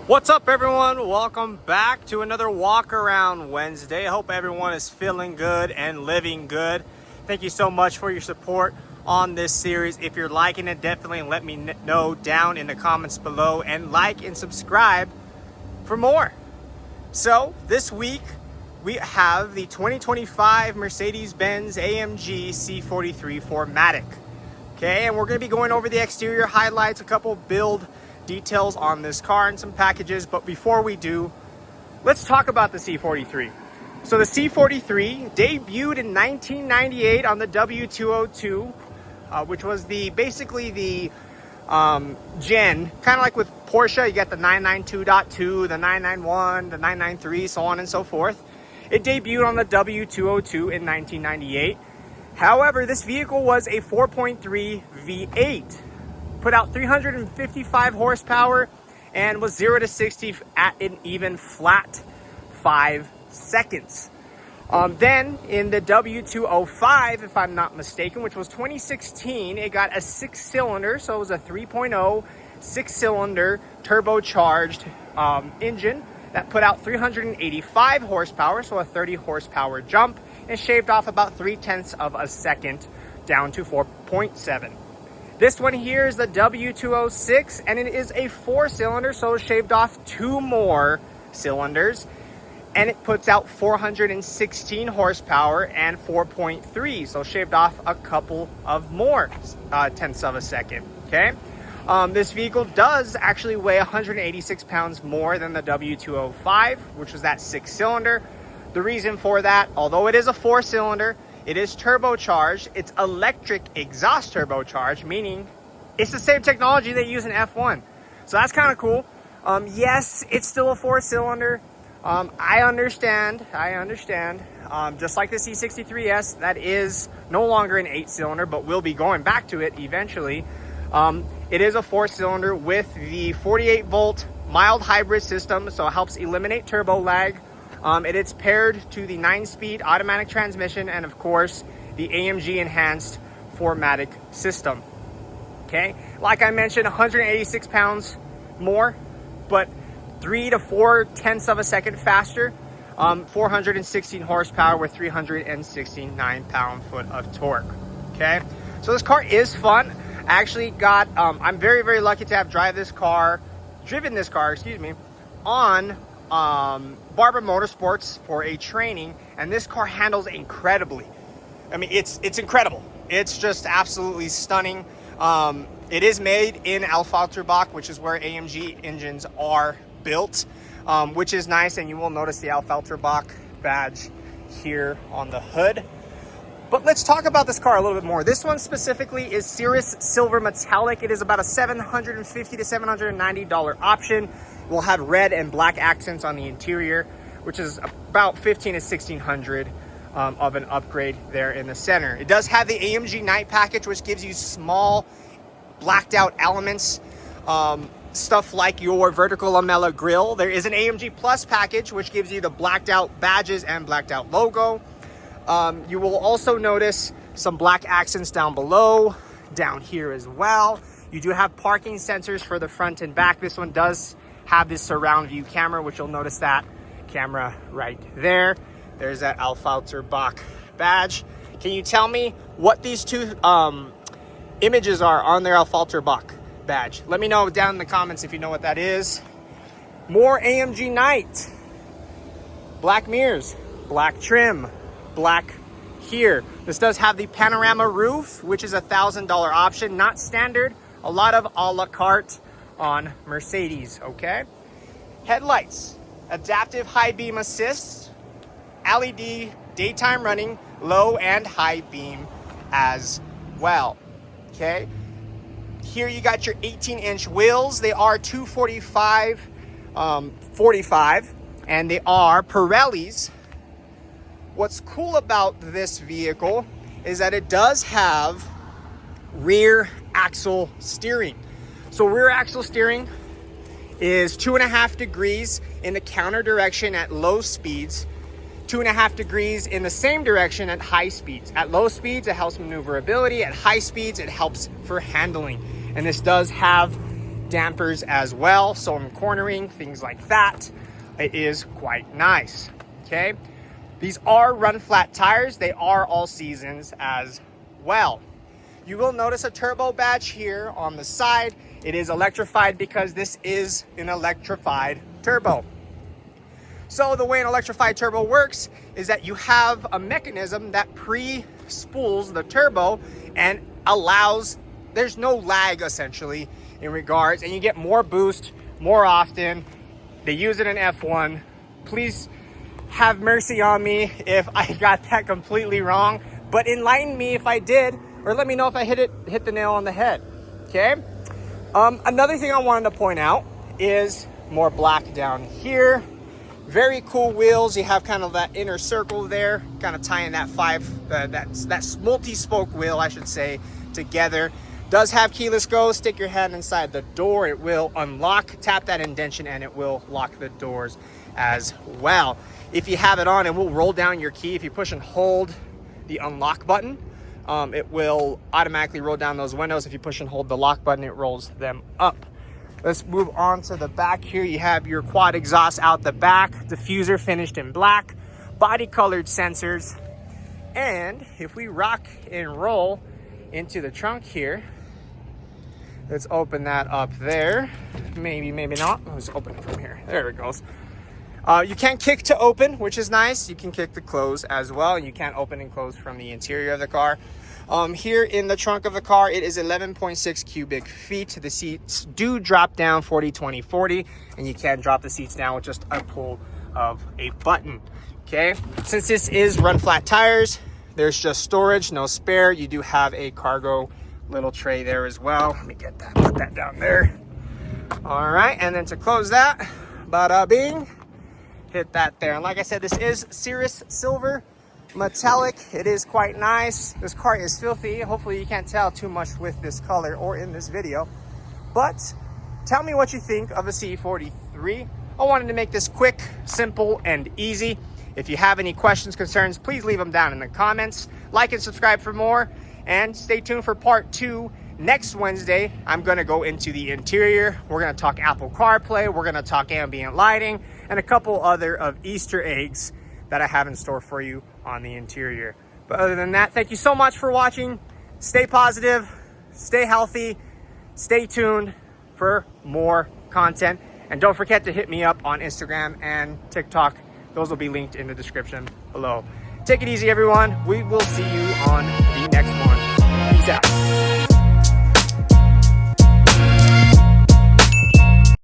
What's up, everyone? Welcome back to another walk around Wednesday. I hope everyone is feeling good and living good. Thank you so much for your support on this series. If you're liking it, definitely let me know down in the comments below, and like and subscribe for more. So this week we have the 2025 Mercedes-Benz AMG C43 4MATIC. Okay, and we're going to be going over the exterior highlights, a couple build details on this car and some packages. But before we do, let's talk about the C43. So the C43 debuted in 1998 on the W202, which was basically the gen, kind of like with Porsche. You got the 992.2, the 991, the 993, so on and so forth. It debuted on the W202 in 1998. However, this vehicle was a 4.3 V8. Put out 355 horsepower and was 0 to 60 at an even flat 5 seconds. Then in the W205, if I'm not mistaken, which was 2016, it got a 6-cylinder, so it was a 3.0 6-cylinder turbocharged engine that put out 385 horsepower, so a 30 horsepower jump, and shaved off about 0.3 of a second down to 4.7. This one here is the W206, and it is a 4-cylinder, so it shaved off 2 more cylinders, and it puts out 416 horsepower and 4.3, so shaved off a couple of more tenths of a second. Okay, this vehicle does actually weigh 186 pounds more than the W205, which was that 6-cylinder. The reason for that, although it is a 4-cylinder, it is turbocharged. It's electric exhaust turbocharged, meaning it's the same technology they use in F1. So that's kind of cool. Yes, it's still a 4-cylinder. I understand. Just like the C63S, that is no longer an 8-cylinder, but we'll be going back to it eventually. It is a 4-cylinder with the 48-volt mild hybrid system, so it helps eliminate turbo lag. It is paired to the 9-speed automatic transmission and, of course, the AMG enhanced 4MATIC system. Okay, like I mentioned, 186 pounds more, but 3 to 4 tenths of a second faster. 416 horsepower with 369 pound-foot of torque. Okay, so this car is fun. I actually got, I'm very, very lucky to have driven this car, on Barber Motorsports for a training, and this car handles incredibly. I mean, it's incredible. It's just absolutely stunning. It is made in Alpha-Ultrabach, which is where AMG engines are built, which is nice, and you will notice the Alpha-Ultrabach badge here on the hood. But let's talk about this car a little bit more. This one specifically is Cirrus Silver Metallic. It is about a $750 to $790 option. We'll have red and black accents on the interior, which is about $1,500 to $1,600 of an upgrade there in the center. It does have the AMG Night package, which gives you small blacked out elements, stuff like your vertical lamella grille. There is an AMG Plus package, which gives you the blacked out badges and blacked out logo. You will also notice some black accents down below, down here as well. You do have parking sensors for the front and back. This one does have this surround view camera, which you'll notice that camera right there. There's that Alpha-Ultrabach badge. Can you tell me what these two images are on their Alpha-Ultrabach badge? Let me know down in the comments if you know what that is. More AMG Night. Black mirrors, black trim, black here. This does have the panorama roof, which is a $1,000 option, not standard. A lot of a la carte on Mercedes. Okay, headlights, adaptive high beam assist, LED daytime running, low and high beam as well. Okay, here you got your 18-inch wheels. They are 245 45, and they are Pirellis. What's cool about this vehicle is that it does have rear axle steering. So rear axle steering is 2.5 degrees in the counter direction at low speeds, 2.5 degrees in the same direction at high speeds. At low speeds, it helps maneuverability. At high speeds, it helps for handling. And this does have dampers as well, so I'm cornering, things like that. It is quite nice. Okay, these are run flat tires. They are all seasons as well. You will notice a turbo badge here on the side. It is electrified because this is an electrified turbo. So the way an electrified turbo works is that you have a mechanism that pre-spools the turbo and allows, there's no lag essentially in regards, and you get more boost more often. They use it in F1. Please have mercy on me if I got that completely wrong, but enlighten me if I did, or let me know if I hit the nail on the head. Okay. Another thing I wanted to point out is more black down here. Very cool wheels. You have kind of that inner circle there, kind of tying that that multi-spoke wheel, I should say, together. Does have keyless go. Stick your hand inside the door. It will unlock. Tap that indentation and it will lock the doors as well. If you have it on, it will roll down your key. If you push and hold the unlock button, it will automatically roll down those windows. If you push and hold the lock button, it rolls them up. Let's move on to the back here. You have your quad exhaust out the back, diffuser finished in black, body colored sensors. And if we rock and roll into the trunk here, let's open that up there. Maybe not. Let's open it from here. There it goes. You can kick to open, which is nice. You can kick to close as well. And you can open and close from the interior of the car. Here in the trunk of the car, it is 11.6 cubic feet. The seats do drop down 40, 20, 40, and you can drop the seats down with just a pull of a button. Okay, since this is run flat tires, there's just storage, no spare. You do have a cargo little tray there as well. Let me get that, put that down there. All right, and then to close that, bada bing, hit that there. And like I said, this is Cirrus Silver metallic. It is quite nice. This car is filthy. Hopefully you can't tell too much with this color or in this video, but tell me what you think of a C43. I wanted to make this quick, simple, and easy. If you have any questions, concerns, please leave them down in the comments. Like and subscribe for more, and stay tuned for part 2 next Wednesday. I'm going to go into the interior. We're going to talk Apple CarPlay. We're going to talk ambient lighting and a couple other of Easter eggs that I have in store for you on the interior. But other than that, thank you so much for watching. Stay positive, stay healthy, stay tuned for more content. And don't forget to hit me up on Instagram and TikTok. Those will be linked in the description below. Take it easy, everyone. We will see you on the next one. Peace out.